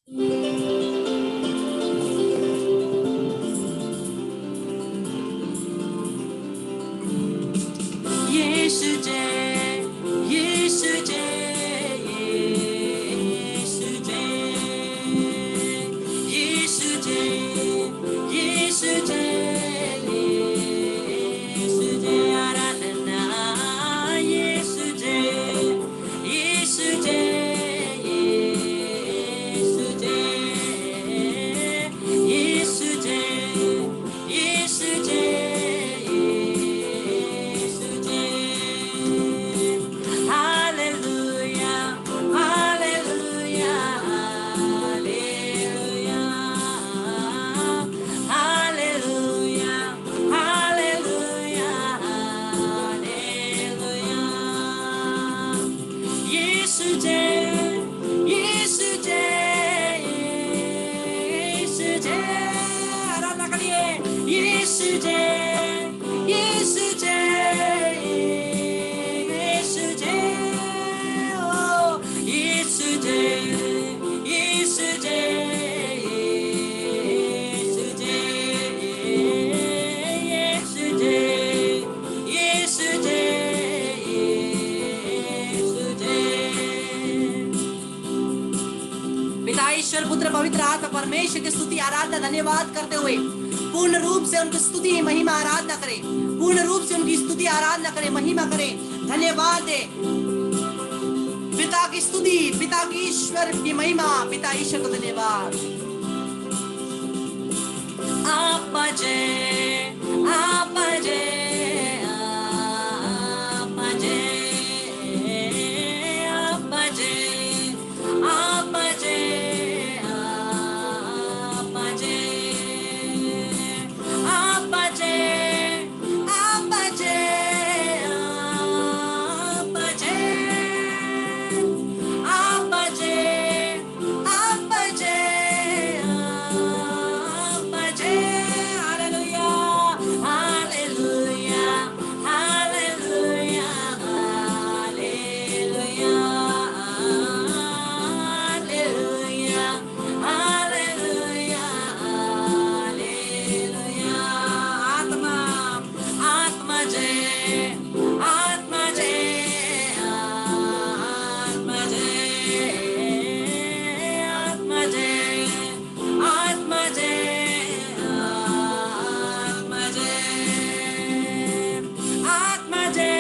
ये世界 ये世界 ये世界 ये世界 ये世界 आराधना ये世界 ये世界 ये世界 ये世界 Hallelujah, hallelujah, hallelujah, hallelujah, hallelujah, hallelujah. ये世界 ये世界 ये世界 आराधना करिए ये世界 ये世界 ये世界 ओ ये世界 ये世界 ये世界 ये世界 पिता ईश्वर पुत्र पवित्र आत्मा परमेश्वर की स्तुति आराधना धन्यवाद करते हुए पूर्ण रूप से उनकी स्तुति महिमा आराधना करें, पूर्ण रूप से उनकी स्तुति आराधना करें, महिमा करें, धन्यवाद दे पिता की स्तुति, पिता की ईश्वर की महिमा, पिता ईश्वर को धन्यवाद। आप जय, आप जय, आप जय, आप जय, आप जय, आप जय, आप जय, आप जय, आप जय, आप जय, आप जय, हालेलुया, हालेलुया, हालेलुया, हालेलुया, हालेलुया, हालेलुया, हालेलुया। आत्मा, आत्मा जय, आत्मा जय, आत्मा जय, आत्मा जय, आत्मा जय, आत्मा जय, आत्मा जय,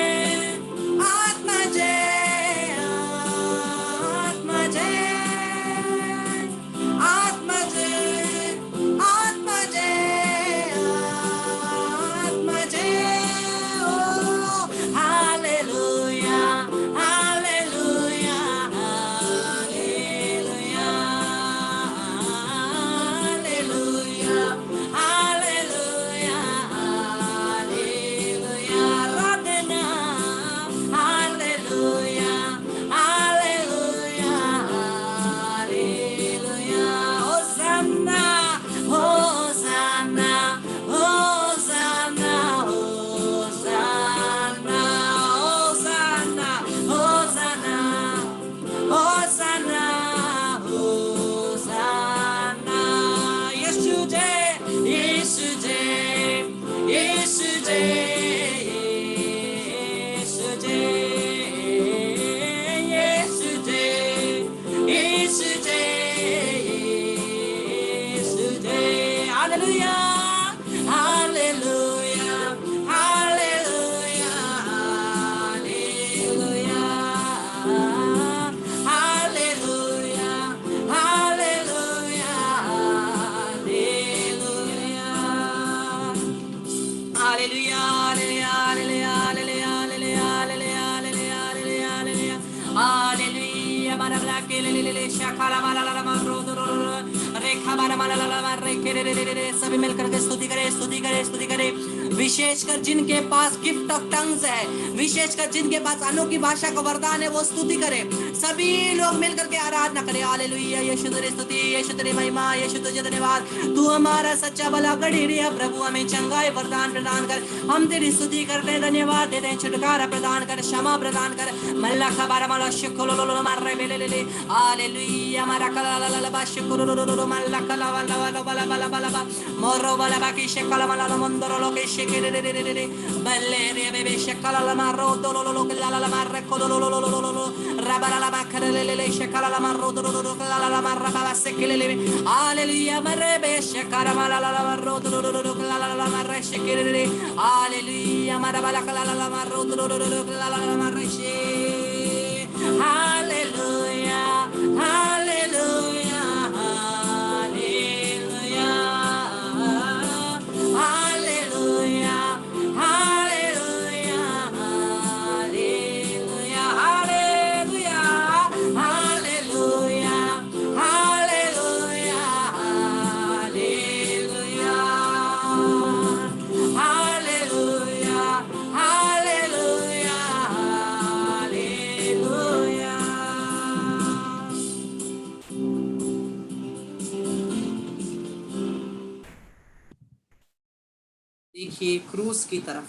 आत्मा जय, आत्मा जय, आत्मा जय, आत्मा जय, आत्मा जय। ओ हालेलुया, हालेलुया, हालेलुया, हालेलुया, हालेलुया, हालेलुया, आराधना, हालेलुया, हालेलुया, हालेलुया, होsanna, होsanना, होsanना, होsanना, होsanना, होsanना, होsanना, होsanना, यीशु जय, यीशु जय, यीशु जय, यीशु जय, यीशु जय, यीशु जय, यीशु जय, हालेलुया, हालेलुया, हालेलुया, हालेलुया, हालेलुया, हालेलुया, हालेलुया, हालेलुया, हालेलुया, हालेलुया, हालेलुया, हालेलुया, हालेलुया, हालेलुया, हालेलुया, हालेलुया, मारा के ले शाखाला माला मारो रेखा मारा माला रे के रे सभी मिलकर के स्तुति करे, स्तुति करे, स्तुति करे, विशेषकर जिनके पास गिफ्ट ऑफ टंग्स है, विशेषकर जिनके पास अनोखी भाषा का वरदान है, वो स्तुति करे। सभी लोग मिलकर के आराधना करें। हालेलुया, यीशु तेरी स्तुति, यीशु तेरी महिमा, यीशु तुझे धन्यवाद। तू हमारा सच्चा भला गढ़ी है प्रभु, हमें चंगाई वरदान प्रदान कर। हम तेरी स्तुति करते हैं, धन्यवाद देते हैं। छुटकारा प्रदान कर, क्षमा प्रदान कर। मल्ला खबारा माला शिकोलो लो मारे बेले ले। हालेलुया, मारा कला ला ला बा शिकोलो लो मल्ला कला वाला वाला वाला वाला वाला मोरो वाला बाकी शिकला माला मंदरो लो के शिके रे रे रे रे बल्ले रे बेबे शिकला ला मारो दो लो लो के ला ला मारे को लो लो लो लो लो रबला ला माखरे ले ले शिकला ला मारो दो लो लो ला ला मारा बाबा शिके ले ले। हालेलुया, मारे बे शिकरा माला ला मारो दो लो लो ला ला मारे शिके रे रे। हालेलुया, मारा बाला कला ला मारो दो लो लो ला ला मारे शे। हालेलुया, हालेलुया, हालेलुया, हालेलुया, हालेलुया, हालेलुया, हालेलुया, हालेलुया, हालेलुया, हालेलुया, हालेलुया, हालेलुया, हालेलुया। देखिए क्रूस की तरफ,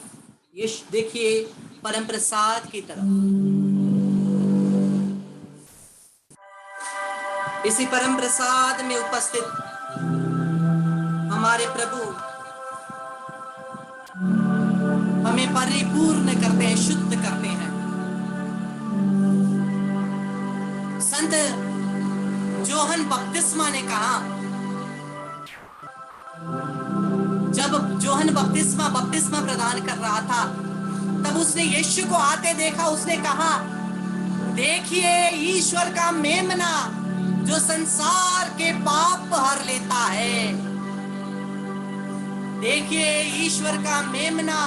ये देखिए परम प्रसाद की तरफ। इसी परम प्रसाद में उपस्थित हमारे प्रभु हमें परिपूर्ण करते हैं, शुद्ध करते हैं। संत जोहन बपतिस्मा ने कहा, जब जोहन बपतिस्मा प्रदान कर रहा था, तब उसने यीशु को आते देखा। उसने कहा, देखिए ईश्वर का मेमना जो संसार के पाप हर लेता है। देखिए ईश्वर का मेमना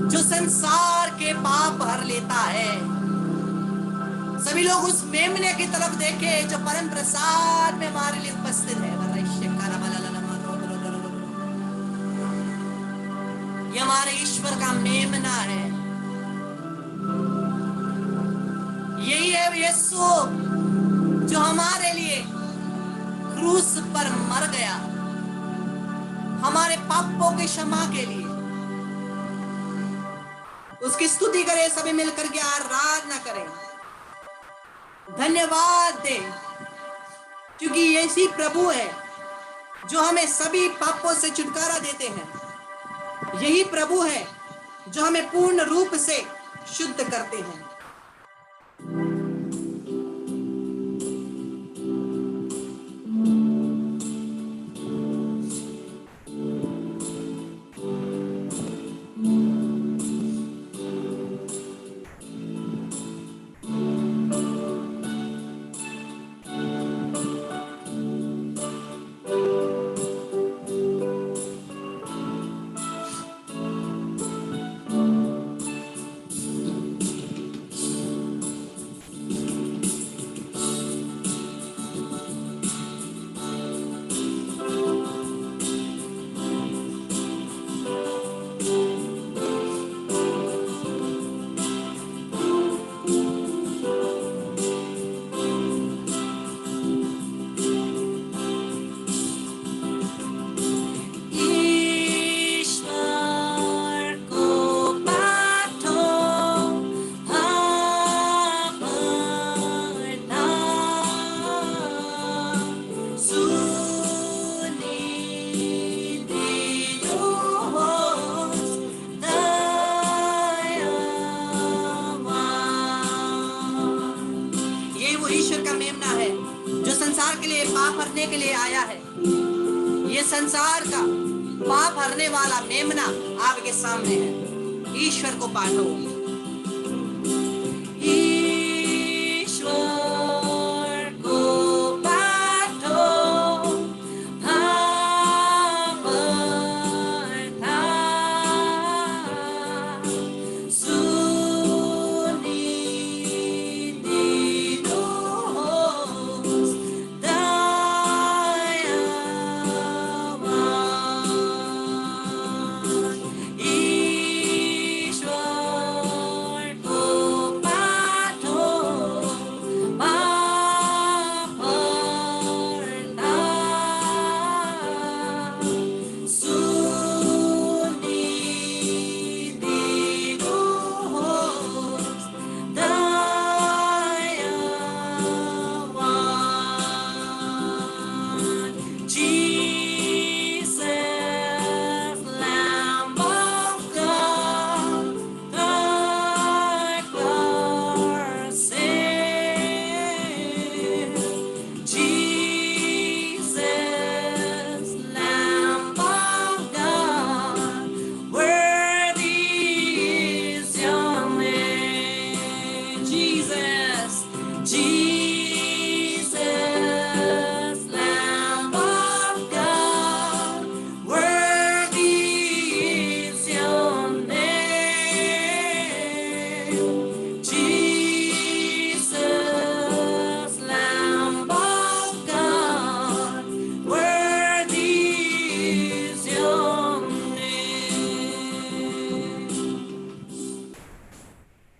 जो संसार के पाप हर लेता है। सभी लोग उस मेमने की तरफ देखे जो परम प्रसाद में हमारे लिए उपस्थित है। ये हमारे ईश्वर का मेमना है। यही है यीशु जो हमारे लिए क्रूस पर मर गया, हमारे पापों की क्षमा के लिए। उसकी स्तुति करें, सभी मिलकर के आराधना करें, धन्यवाद दें, क्योंकि यही प्रभु है जो हमें सभी पापों से छुटकारा देते हैं। यही प्रभु है जो हमें पूर्ण रूप से शुद्ध करते हैं। के लिए आया है। ये संसार का पाप हरने वाला मेमना आपके सामने है। ईश्वर को पाठो,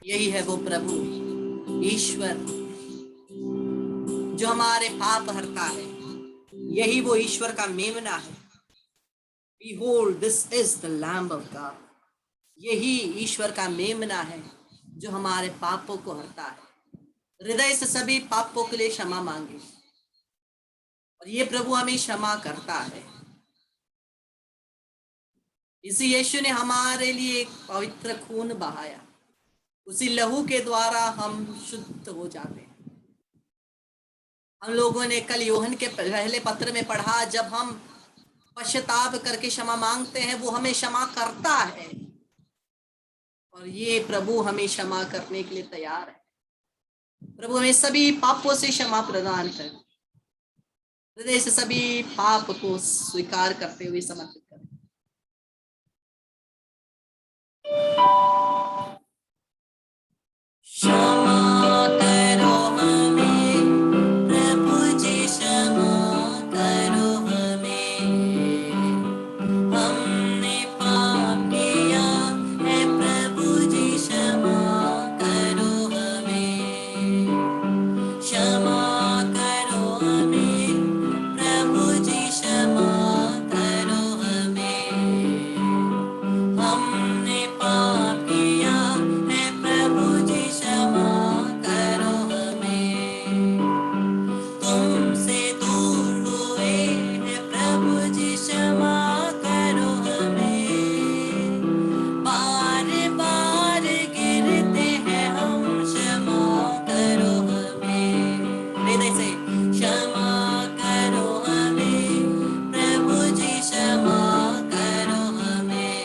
यही है वो प्रभु ईश्वर जो हमारे पाप हरता है। यही वो ईश्वर का मेमना है। Behold, this is the Lamb of God. यही ईश्वर का मेमना है जो हमारे पापों को हरता है। हृदय से सभी पापों के लिए क्षमा मांगे और ये प्रभु हमें क्षमा करता है। इसी यीशु ने हमारे लिए एक पवित्र खून बहाया, उसी लहू के द्वारा हम शुद्ध हो जाते हैं। हम लोगों ने कल यूहन्ना के पहले पत्र में पढ़ा, जब हम पश्चाताप करके क्षमा मांगते हैं वो हमें क्षमा करता है और ये प्रभु हमें क्षमा करने के लिए तैयार है। प्रभु हमें सभी पापों से क्षमा प्रदान कर, हृदय से सभी पाप को स्वीकार करते हुए समर्पित करें। क्षमा करो हमें प्रभु जी, क्षमा करो हमें, हमने पाप किया है प्रभु जी, क्षमा करो हमें, क्षमा करो हमें प्रभु जी, क्षमा करो हमें, हमने पाप किया है प्रभु जी, क्षमा करो हमें, तुमसे दूर हुए हैं प्रभु जी, क्षमा करो हमें, बार बार गिरते हैं हम, क्षमा करो हमें, हृदय से क्षमा करो हमें प्रभु जी, क्षमा करो हमें,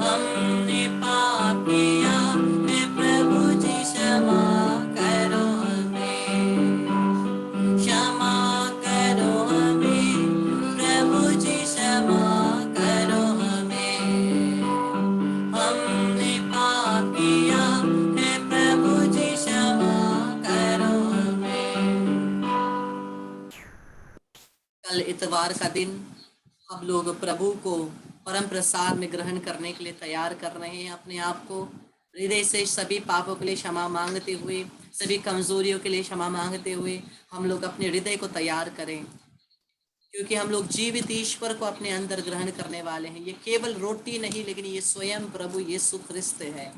हमने पाप किया है प्रभु जी, क्षमा करो हमें, क्षमा करो हमें प्रभु जी, क्षमा करो हमें, हमने पाप किया है प्रभु जी, क्षमा करो हमें। कल इतवार का दिन हम लोग प्रभु को परम प्रसाद में ग्रहण करने के लिए तैयार कर रहे हैं। अपने आप को हृदय से सभी पापों के लिए क्षमा मांगते हुए, सभी कमजोरियों के लिए क्षमा मांगते हुए हम लोग अपने हृदय को तैयार करें, क्योंकि हम लोग जीवित ईश्वर को अपने अंदर ग्रहण करने वाले हैं। ये केवल रोटी नहीं, लेकिन ये स्वयं प्रभु यीशु ख्रिस्त है।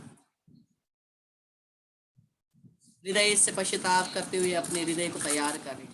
हृदय से पश्चाताप करते हुए अपने हृदय को तैयार करें।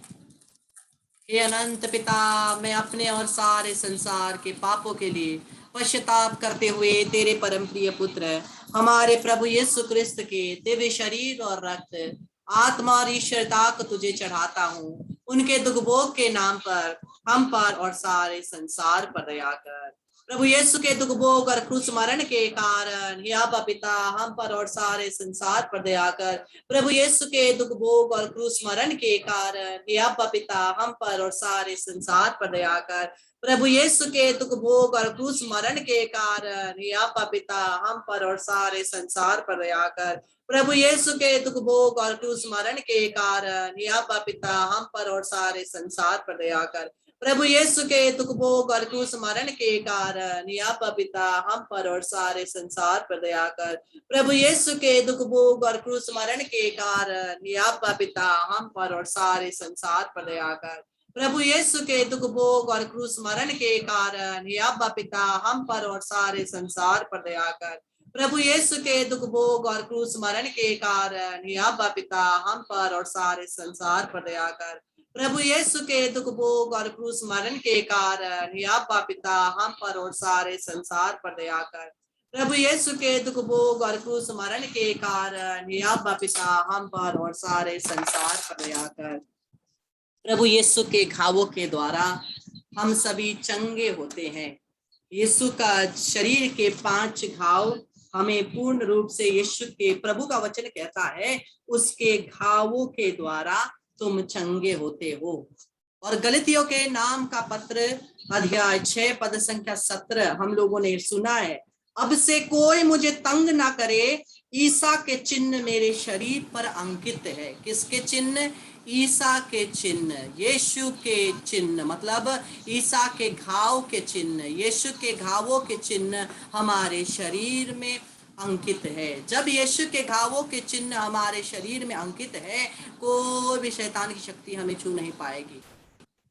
हे अनंत पिता, मैं अपने और सारे संसार के पापों के लिए पश्चाताप करते हुए तेरे परम प्रिय पुत्र हमारे प्रभु यीशु ख्रिस्त के दिव्य शरीर और रक्त, आत्मा और ईश्वरता को तुझे चढ़ाता हूँ। उनके दुख भोग के नाम पर हम पर और सारे संसार पर दया कर। प्रभु यीशु के दुख भोग और क्रूस मरण के कारण हे अब्बा पिता, हम पर और सारे संसार पर दया कर। प्रभु यीशु के दुख भोग और क्रूस मरण के कारण हे अब्बा पिता, हम पर और सारे संसार पर दया कर। प्रभु यीशु के दुख भोग और क्रूस मरण के कारण हे अब्बा पिता, हम पर और सारे संसार पर दया कर। प्रभु यीशु के दुख भोग और क्रूस मरण के कारण हे अब्बा पिता, हम पर और सारे संसार पर दया कर। प्रभु यीशु के दुख भोग और क्रूस मरण के कारण हे अब्बा पिता, हम पर और सारे संसार पर दया कर। प्रभु यीशु के दुख भोग और क्रूस मरण के कारण हे अब्बा पिता, हम पर और सारे संसार पर दया कर। प्रभु यीशु के दुख भोग और क्रूस मरण के कारण हे अब्बा पिता, हम पर और सारे संसार पर दया कर। प्रभु यीशु के दुख भोग और क्रूस मरण के कारण हे अब्बा पिता, हम पर और सारे संसार पर दया कर। प्रभु यीशु के दुख भोग और क्रूस मरण के कारण हे अब्बा पिता, हम पर और सारे संसार पर दया कर। प्रभु यीशु के दुख भोग और क्रूस मरण के कारण हे अब्बा पिता, हम पर और सारे संसार पर दया कर। प्रभु यीशु के घावों के द्वारा हम सभी चंगे होते हैं। यीशु का शरीर के 5 घाव हमें पूर्ण रूप से यीशु के, प्रभु का वचन कहता है, उसके घावों के द्वारा तुम चंगे होते हो। और गलतियों के नाम का पत्र अध्याय 6 पद संख्या 17 हम लोगों ने सुना है, अब से कोई मुझे तंग ना करे, ईसा के चिन्ह मेरे शरीर पर अंकित है। किसके चिन्ह? ईसा के चिन्ह, यीशु के चिन्ह, मतलब ईसा के घाव के चिन्ह, यीशु के घावों के चिन्ह हमारे शरीर में अंकित है। जब यीशु के घावों के चिन्ह हमारे शरीर में अंकित है, कोई भी शैतान की शक्ति हमें छू नहीं पाएगी,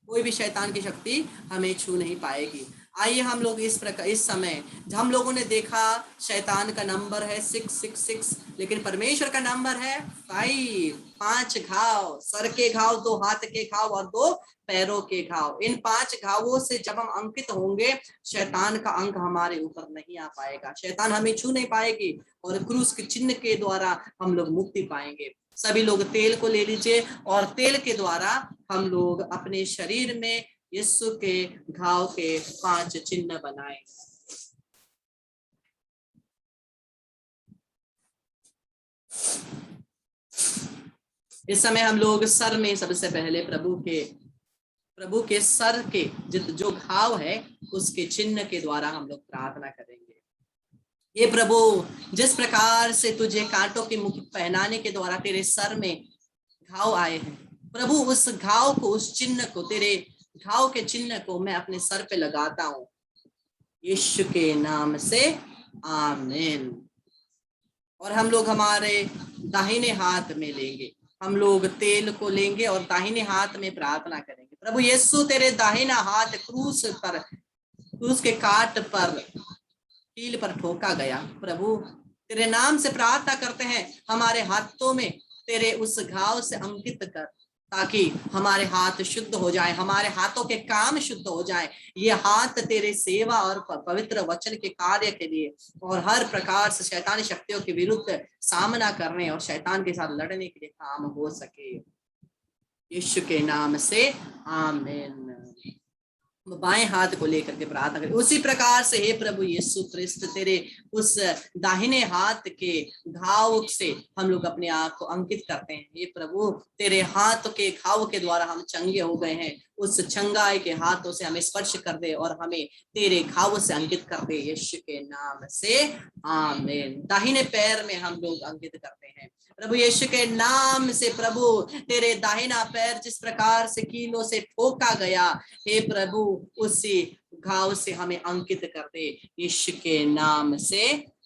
कोई भी शैतान की शक्ति हमें छू नहीं पाएगी। आइए हम लोग इस प्रकार, इस समय हम लोगों ने देखा शैतान का नंबर है 666, लेकिन परमेश्वर का नंबर है 5। 5 घाव, सर के घाव, 2 हाथ के घाव और 2 पैरों के घाव। इन 5 घावों से जब हम अंकित होंगे, शैतान का अंक हमारे ऊपर नहीं आ पाएगा, शैतान हमें छू नहीं पाएगी, और क्रूस के चिन्ह के द्वारा हम लोग मुक्ति पाएंगे। सभी लोग तेल को ले लीजिए और तेल के द्वारा हम लोग अपने शरीर में यीशु के घाव के 5 चिन्ह बनाएं। इस समय हम लोग सर में सबसे पहले प्रभु के सर के जो घाव है उसके चिन्ह के द्वारा हम लोग प्रार्थना करेंगे। ये प्रभु, जिस प्रकार से तुझे कांटों के मुकुट पहनाने के द्वारा तेरे सर में घाव आए हैं, प्रभु उस घाव को, उस चिन्ह को, तेरे घाव के चिन्ह को मैं अपने सर पे लगाता हूं, यीशु के नाम से, आमीन। और हम लोग हमारे दाहिने हाथ में लेंगे, हम लोग तेल को लेंगे और दाहिने हाथ में प्रार्थना करेंगे। प्रभु यीशु, तेरे दाहिना हाथ क्रूस के काट पर, कील पर ठोका गया। प्रभु तेरे नाम से प्रार्थना करते हैं, हमारे हाथों में तेरे उस घाव से अंकित कर, ताकि हमारे हाथ शुद्ध हो जाए, हमारे हाथों के काम शुद्ध हो जाए। ये हाथ तेरे सेवा और पवित्र वचन के कार्य के लिए और हर प्रकार से शैतानी शक्तियों के विरुद्ध सामना करने और शैतान के साथ लड़ने के लिए काम हो सके, यीशु के नाम से, आमीन। बाएं हाथ को लेकर के प्रार्थना करें। उसी प्रकार से हे प्रभु यीशु क्रिस्त, तेरे उस दाहिने हाथ के घाव से हम लोग अपने आप को अंकित करते हैं। हे प्रभु, तेरे हाथ के घाव के द्वारा हम चंगे हो गए हैं, उस चंगाई के हाथों से हमें स्पर्श कर दे और हमें तेरे घाव से अंकित कर दे, यीशु के नाम से, आमीन। दाहिने पैर में हम लोग अंकित करते हैं प्रभु यीशु के नाम से। प्रभु तेरे दाहिना पैर जिस प्रकार से कीलों से ठोका गया, हे प्रभु उसी घाव से हमें अंकित कर दे, यीशु के नाम से,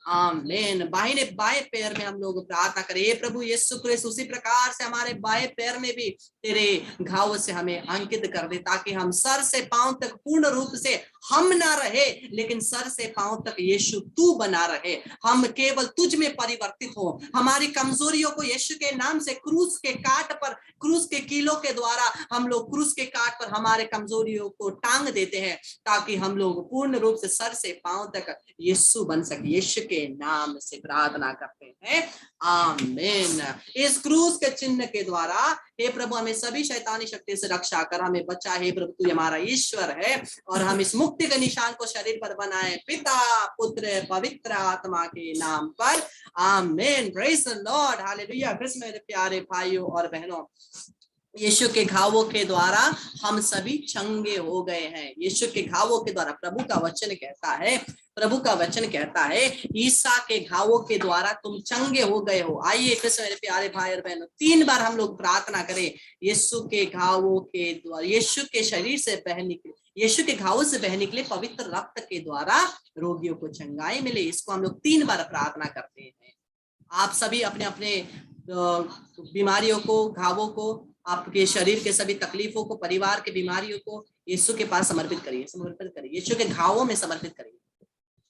आमीन। बाएं पैर में हम लोग प्रार्थना करें, हे प्रभु यीशु क्रिस्त, उसी प्रकार से हमारे बाएं पैर में भी तेरे घाव से हमें अंकित कर दे, ताकि हम सर से पांव तक पूर्ण रूप से हम ना रहे, लेकिन सर से पांव तक यीशु तू बना रहे, हम केवल तुझ में परिवर्तित हो। हमारी कमजोरियों को यीशु के नाम से क्रूस के काट पर, क्रूस के कीलों के द्वारा हम लोग क्रूस के काट पर हमारे कमजोरियों को टांग देते हैं, ताकि हम लोग पूर्ण रूप से सर से पांव तक यीशु बन सके, यीशु के नाम से प्रार्थना करते हैं, आमीन। इस क्रूस के चिन्ह के द्वारा हे प्रभु हमें सभी शैतानी शक्ति से रक्षा कर, हमें बचा। हे प्रभु तू हमारा ईश्वर है और हम इस मुक्ति के निशान को शरीर पर बनाए, पिता पुत्र पवित्र आत्मा के नाम पर, आमीन। Praise the Lord, hallelujah. Krishna मेरे प्यारे भाइयों और बहनों, यीशु के घावों के द्वारा हम सभी चंगे हो गए हैं। यीशु के घावों के द्वारा प्रभु का वचन कहता है ईसा के घावों के द्वारा तुम चंगे हो गए हो। आइए कृष्ण मेरे प्यारे भाई और बहनों, 3 बार हम लोग प्रार्थना करें, यीशु के घावों के द्वारा, यीशु के शरीर से बह निकले, यीशु के घावों से बह निकले पवित्र रक्त के द्वारा रोगियों को चंगाई मिले। इसको हम लोग 3 बार प्रार्थना करते हैं। आप सभी अपने अपने बीमारियों को, घावों को, आपके शरीर के सभी तकलीफों को, परिवार के बीमारियों को यीशु के पास समर्पित करिए, यीशु के घावों में समर्पित करिए।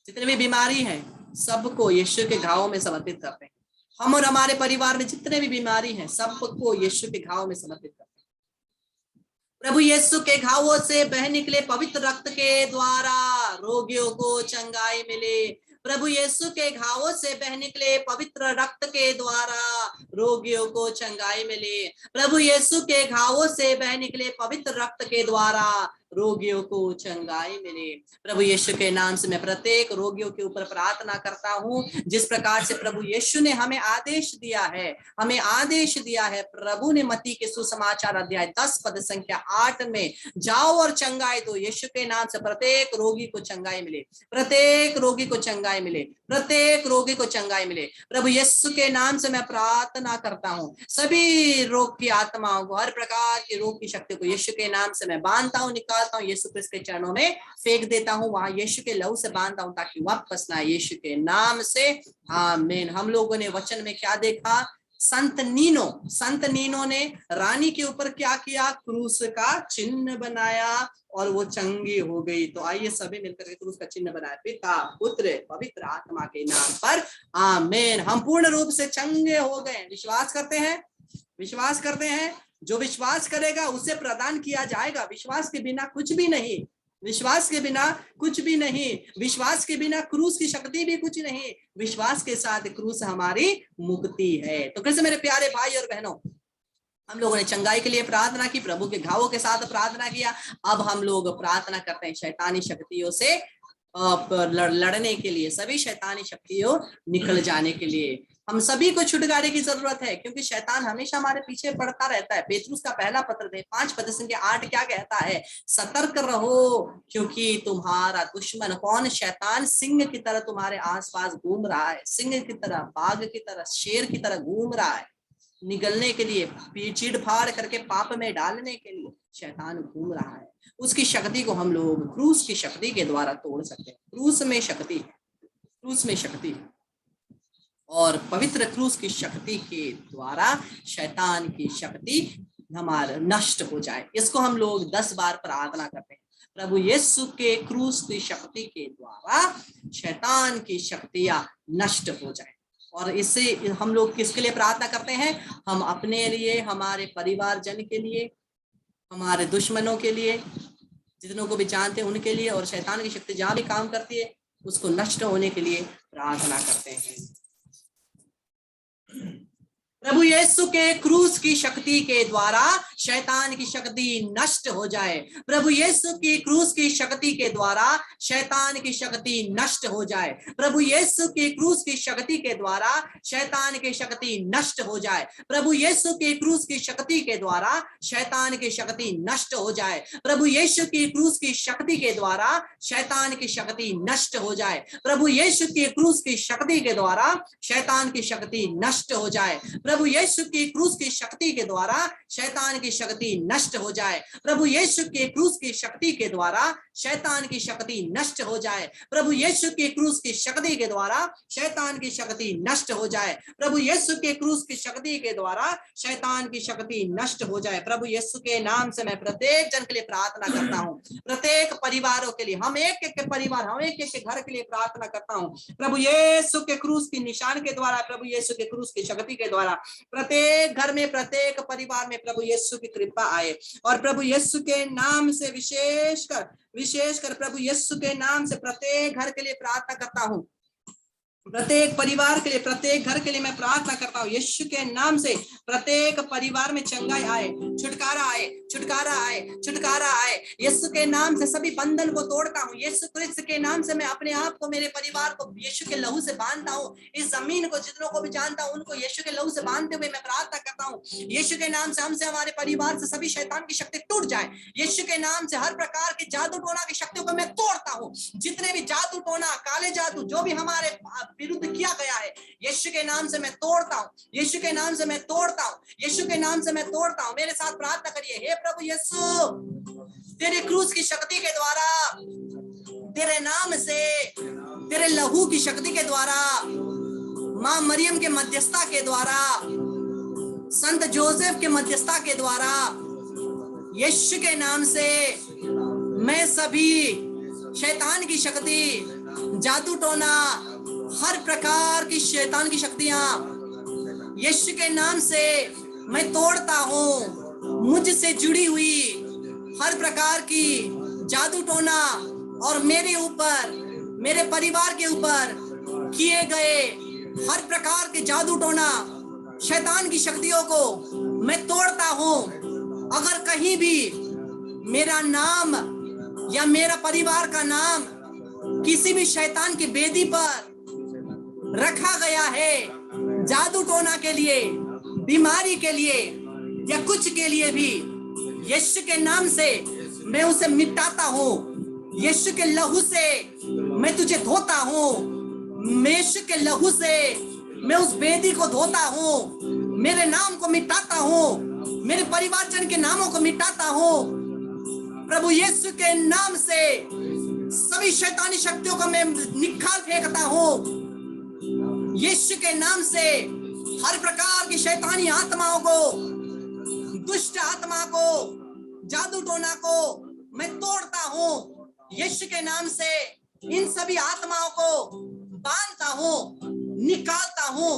जितने भी बीमारी हैं सबको यीशु के घावों में समर्पित करते हैं। हम और हमारे परिवार में जितने भी बीमारी हैं सबको यीशु के घावों में समर्पित करते हैं। प्रभु यीशु के घावों से बह निकले पवित्र रक्त के द्वारा रोगियों को चंगाई मिले। प्रभु यीशु के घावों से बह निकले पवित्र रक्त के द्वारा रोगियों को चंगाई मिले। प्रभु यीशु के घावों से बह निकले पवित्र रक्त के द्वारा रोगियों को चंगाई मिले। प्रभु यीशु के नाम से मैं प्रत्येक रोगियों के ऊपर प्रार्थना करता हूं। जिस प्रकार से प्रभु यीशु ने हमें आदेश दिया है, प्रभु ने मत्ती के सुसमाचार अध्याय 10 पद संख्या 8 में, जाओ और चंगाई दो। यीशु के नाम से प्रत्येक रोगी को चंगाई मिले, प्रत्येक रोगी को चंगाई मिले, प्रत्येक रोगी को चंगाई मिले। प्रभु यीशु के नाम से मैं प्रार्थना करता हूं, सभी रोग की आत्माओं को, हर प्रकार के रोग की शक्ति को यीशु के नाम से मैं बांधता हूं, निकालता हूँ, यीशु क्रिस्त के चरणों में फेंक देता हूँ, वहां यीशु के लहू से बांधता हूँ ताकि वापस ना, यीशु के नाम से आमीन। हम लोगों ने वचन में क्या देखा? संत नीनो ने रानी के ऊपर क्या किया? क्रूस का चिन्ह बनाया और वो चंगी हो गई। तो आइए सभी मिलकर के क्रूस का चिन्ह बनाए, पिता पुत्र पवित्र आत्मा के नाम पर आमीन। हम पूर्ण रूप से चंगे हो गए। विश्वास करते हैं? विश्वास करते हैं? जो विश्वास करेगा उसे प्रदान किया जाएगा। विश्वास के बिना कुछ भी नहीं, विश्वास के बिना कुछ भी नहीं, विश्वास के बिना क्रूस की शक्ति भी कुछ नहीं। विश्वास के साथ क्रूस हमारी मुक्ति है। तो कैसे मेरे प्यारे भाई और बहनों, हम लोगों ने चंगाई के लिए प्रार्थना की, प्रभु के घावों के साथ प्रार्थना किया। अब हम लोग प्रार्थना करते हैं शैतानी शक्तियों से लड़ने के लिए, सभी शैतानी शक्तियों निकल जाने के लिए। हम सभी को छुटकारे की जरूरत है, क्योंकि शैतान हमेशा हमारे पीछे पड़ता रहता है। पेतरुस का पहला पत्र 5:8 क्या कहता है? सतर्क रहो, क्योंकि तुम्हारा दुश्मन कौन? शैतान सिंह की तरह तुम्हारे आसपास घूम रहा है, सिंह की तरह, बाघ की तरह, शेर की तरह घूम रहा है, निगलने के लिए, चीड़ फाड़ करके पाप में डालने के लिए शैतान घूम रहा है। उसकी शक्ति को हम लोग क्रूस की शक्ति के द्वारा तोड़ सकते हैं। क्रूस में शक्ति, क्रूस में शक्ति, और पवित्र क्रूस की शक्ति के द्वारा शैतान की शक्ति हमारा नष्ट हो जाए। इसको हम लोग 10 बार प्रार्थना करते हैं। प्रभु यीशु के क्रूस की शक्ति के द्वारा शैतान की शक्तियां नष्ट हो जाए। और इससे हम लोग किसके लिए प्रार्थना करते हैं? हम अपने लिए, हमारे परिवारजन के लिए, हमारे दुश्मनों के लिए, जितनों को भी जानते हैं उनके लिए, और शैतान की शक्ति जहां भी काम करती है उसको नष्ट होने के लिए प्रार्थना करते हैं। प्रभु यीशु के क्रूस की शक्ति के द्वारा शैतान की शक्ति नष्ट हो जाए। प्रभु यीशु की क्रूस की शक्ति के द्वारा शैतान की शक्ति नष्ट हो जाए। प्रभु यीशु की क्रूस की शक्ति के द्वारा शैतान की शक्ति नष्ट हो जाए। प्रभु यीशु की क्रूस की शक्ति के द्वारा शैतान की शक्ति नष्ट हो जाए। प्रभु यीशु की क्रूस की शक्ति के द्वारा शैतान की शक्ति नष्ट हो जाए। प्रभु यीशु की क्रूस की शक्ति के द्वारा शैतान की शक्ति नष्ट हो जाए। प्रभु यीशु की क्रूस की शक्ति के द्वारा शैतान की शक्ति नष्ट हो जाए। प्रभु यीशु के क्रूस की शक्ति के द्वारा शैतान की शक्ति नष्ट हो जाए। प्रभु यीशु के क्रूस की शक्ति के द्वारा शैतान की शक्ति नष्ट हो जाए। प्रभु यीशु के क्रूस की शक्ति के द्वारा शैतान की शक्ति नष्ट हो जाए। प्रभु यीशु के नाम से मैं प्रत्येक जन के लिए प्रार्थना करता हूँ, प्रत्येक परिवारों के लिए, हम एक एक के परिवार, हम एक एक के घर के लिए प्रार्थना करता हूँ। प्रभु यीशु के क्रूस की निशान के द्वारा, प्रभु यीशु के क्रूस की शक्ति के द्वारा प्रत्येक घर में, प्रत्येक परिवार में प्रभु यीशु की कृपा आए। और प्रभु यीशु के नाम से विशेषकर प्रभु यीशु के नाम से प्रत्येक घर के लिए प्रार्थना करता हूँ, प्रत्येक परिवार के लिए, प्रत्येक घर के लिए मैं प्रार्थना करता हूँ। यीशु के नाम से प्रत्येक परिवार में चंगाई आए, छुटकारा आए, छुटकारा आए, छुटकारा आए। यीशु के नाम से सभी बंधन को तोड़ता हूँ। यीशु क्रिस्त के नाम से मैं अपने आप को, मेरे परिवार को यीशु के लहू से बांधता हूँ। इस जमीन को, जितनों को भी जानता हूँ उनको यीशु के लहू से बांधते हुए मैं प्रार्थना करता हूँ। यीशु के नाम से हमसे, हमारे परिवार से सभी शैतान की शक्ति टूट जाए। यीशु के नाम से हर प्रकार के जादू टोना की शक्तियों को मैं तोड़ता हूँ। जितने भी जादू टोना, काले जादू जो भी हमारे विरुद्ध किया गया है, यीशु के नाम से मैं तोड़ता हूँ। यीशु के नाम से मैं तोड़ता हूँ। यीशु के नाम से मैं तोड़ता हूँ। मेरे साथ प्रार्थना करिए। हे प्रभु यीशु, तेरे क्रूस की शक्ति के द्वारा, तेरे नाम से, तेरे लहू की शक्ति के द्वारा, मां मरियम के मध्यस्थता के द्वारा, संत जोसेफ के मध्यस्थता के द्वारा, यीशु के नाम से मैं सभी शैतान की शक्ति, जादू टोना, हर प्रकार की शैतान की शक्तियां यीशु के नाम से मैं तोड़ता हूं। मुझसे जुड़ी हुई हर प्रकार की जादू टोना और मेरे ऊपर, मेरे परिवार के ऊपर किए गए हर प्रकार के जादू टोना, शैतान की शक्तियों को मैं तोड़ता हूं। अगर कहीं भी मेरा नाम या मेरा परिवार का नाम किसी भी शैतान की बेदी पर रखा गया है, जादू टोना के लिए, बीमारी के लिए या कुछ के लिए भी, यीशु के नाम से मैं उसे मिटाता हूँ। यीशु के लहू से मैं तुझे धोता हूँ। यीशु के लहू से मैं उस बेदी को धोता हूँ, मेरे नाम को मिटाता हूँ, मेरे परिवारजन के नामों को मिटाता हूँ। प्रभु यीशु के नाम से सभी शैतानी शक्तियों को मैं निकाल फेंकता हूं। यीशु के नाम से हर प्रकार की शैतानी आत्माओं को, दुष्ट आत्मा को, जादू टोना को मैं तोड़ता हूं। यीशु के नाम से इन सभी आत्माओं को बांधता हूं, निकालता हूं,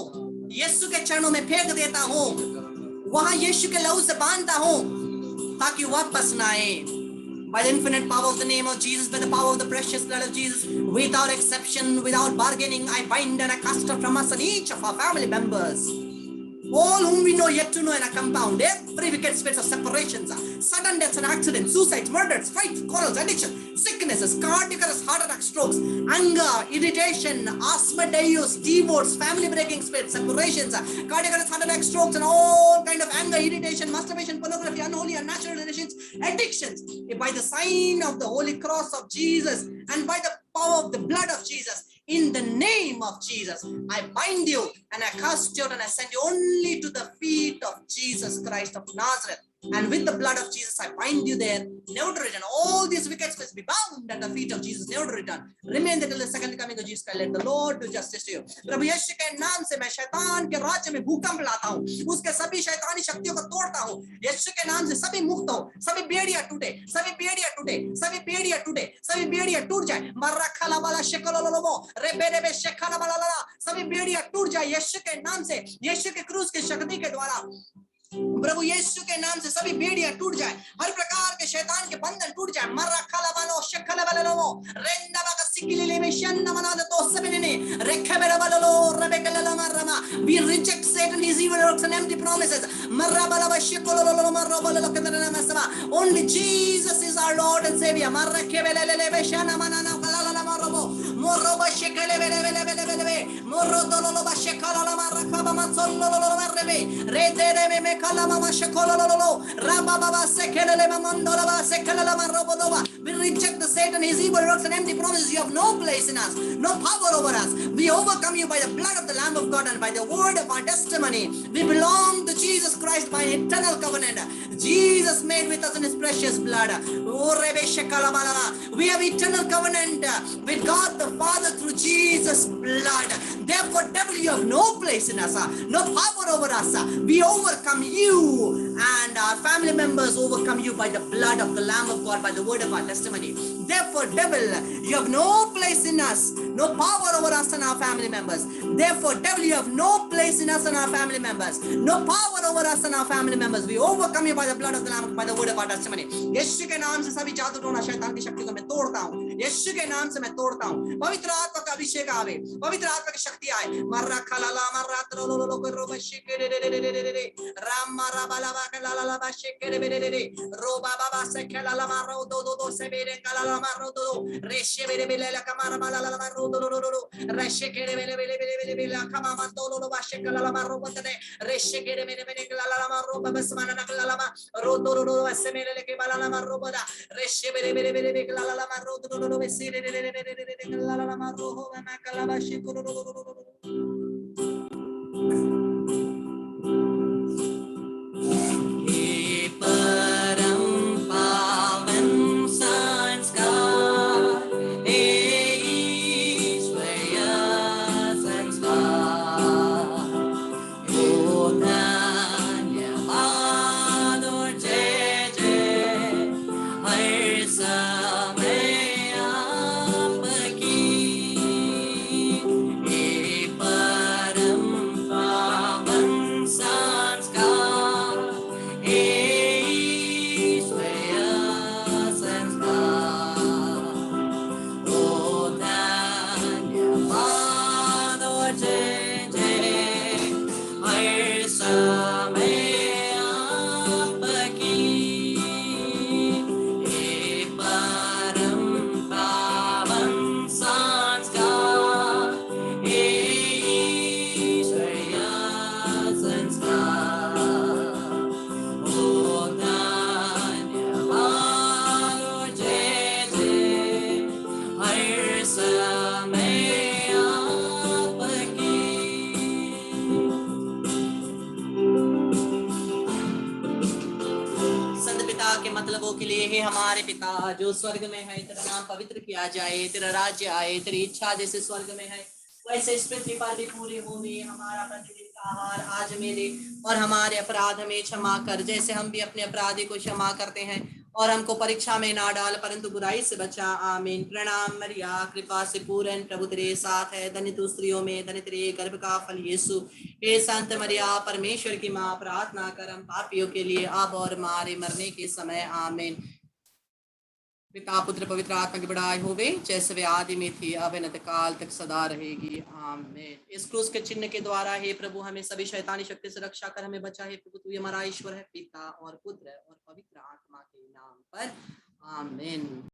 यीशु के चरणों में फेंक देता हूं, वहां यीशु के लहू से बांधता हूं ताकि वापस ना आए। By the infinite power of the name of Jesus, by the power of the precious blood of Jesus, without exception, without bargaining, I bind and I cast out from us and each of our family members, all whom we know, yet to know, and a compound, every wicked spirits of separations, sudden deaths and accidents, suicides, murders, fights, quarrels, addiction, sicknesses, cardiac arrest, heart attack, strokes, anger, irritation, asthma-dius, divorce, family breaking spirits, separations, cardiac arrest, heart attack, strokes, and all kind of anger, irritation, masturbation, pornography, unholy, unnatural relations, addictions, by the sign of the holy cross of Jesus and by the power of the blood of Jesus, in the name of Jesus, I bind you and I cast you out and I send you only to the feet of Jesus Christ of Nazareth. And with the blood of Jesus, I bind you there, never to return. All these wicked spirits be bound at the feet of Jesus, never to return. Remain there till the second coming of Jesus Christ. Let the Lord do justice to you. प्रभु यीशु के नाम से मैं शैतान के राज्य में भूकंप लाता हूँ, उसके सभी शैतानी शक्तियों को तोड़ता हूँ। यीशु के नाम से सभी मुक्त हो, सभी बेड़ियां टूटे, सभी बेड़ियां टूटे, सभी बेड़ियां टूटे, सभी बेड़ियां टूट जाए। मर्रा खला वाला शेकलोलोलो रे बेरे बे शेखला वाला ला, सभी बेड़ियां टूट जाए यीशु के नाम से, यीशु के क्रूस की शक्ति के द्वारा। प्रभु यीशु के नाम से सभी बेड़ियां टूट जाए, हर प्रकार के शैतान के बंधन टूट जाए। मर्रा खला वालो शेखला वाला लो रेंदा बागा सिकिले में शन्न मना दे तो सबने रेखे बेरा वाला लो रबे कला मर्रमा। We reject Satan, his evil works and empty promises. Marra bala ba shekolo lo marra bala lo kedana masama. Only Jesus is our Lord and Savior. Marra kebele le be shana manana kala la marra bo morro ba shekele bele morro dolo ba shekala la marra kaba masollo lo marre be re tere me kala mama shekolo lo raba baba sekele le mandola ba sekele la marra bodoba. We reject the Satan, his evil works and empty promises. You have no place in us, no power over us. We overcome you by the blood of the Lamb of God and by the word of our testimony. We belong to Jesus Christ by an eternal covenant. Jesus made with us in his precious blood. We have eternal covenant with God the Father through Jesus' blood. Therefore, devil, you have no place in us, no power over us. We overcome you, and our family members overcome you by the blood of the Lamb of God, by the word of our testimony. Therefore, devil, you have no place in us, no power over us and our family members. Therefore, devil, you have no place in us and our family members, no power over us and our family members. We overcome you by the blood of the Lamb, by the word of our testimony. यीशु के नाम से सभी जादू टोना शैतान की शक्ति को मैं तोड़ता हूँ। यीशु के नाम से मैं तोड़ता हूँ। पवित्र आत्मा का अभिषेक आवे, पवित्र आत्मा की शक्ति आए। मर्रा खलाला मर्रा त्रोलोलो को रोबा शेकेरे राम मर्रा बालावा कलाला बा शेकेरे रो बाबा से खलाला मारो दो से बेरे कलाला मारो दो रेशे बेरे बेले कमारा बालाला मारो दो रेशे केरे बेले कमामा दो बा शेकलाला मारो बतने रेशे केरे बेले कलाला मारो बस माना कलाला रो दो से मेरे लेके बालाला मारो बदा रेशे बेरे कलाला मारो दो बेसिरे कलाला मारो हो ना कलाला शेकुरो But के मतलबों के लिए। हे हमारे पिता जो स्वर्ग में है, तेरा नाम पवित्र किया जाए, तेरा राज्य आए, तेरी इच्छा जैसे स्वर्ग में है वैसे इस पृथ्वी पर भी पूरी होगी। हमारा प्रतिदिन का आहार आज मेरे और हमारे अपराध हमें क्षमा कर, जैसे हम भी अपने अपराधी को क्षमा करते हैं, और हमको परीक्षा में ना डाल परंतु बुराई से बचा। आमीन। प्रणाम मरिया, कृपा से पूर्ण, प्रभु तेरे साथ है, धन्य तू स्त्रियों में, धन्य तेरे गर्भ का फल यीशु। हे संत मरिया, परमेश्वर की माँ, प्रार्थना कर हम पापियों के लिए अब और हमारे मरने के समय। आमीन। पिता पुत्र पवित्र आत्मा की बड़ाई होवे, जैसे वे आदि में थी अब अनंत काल तक सदा रहेगी। आमीन। इस क्रूस के चिन्ह के द्वारा हे प्रभु हमें सभी शैतानी शक्ति से रक्षा कर हमें बचा। हे प्रभु तू हमारा ईश्वर है, पिता और पुत्र और पवित्र आत्मा के नाम पर। आमीन।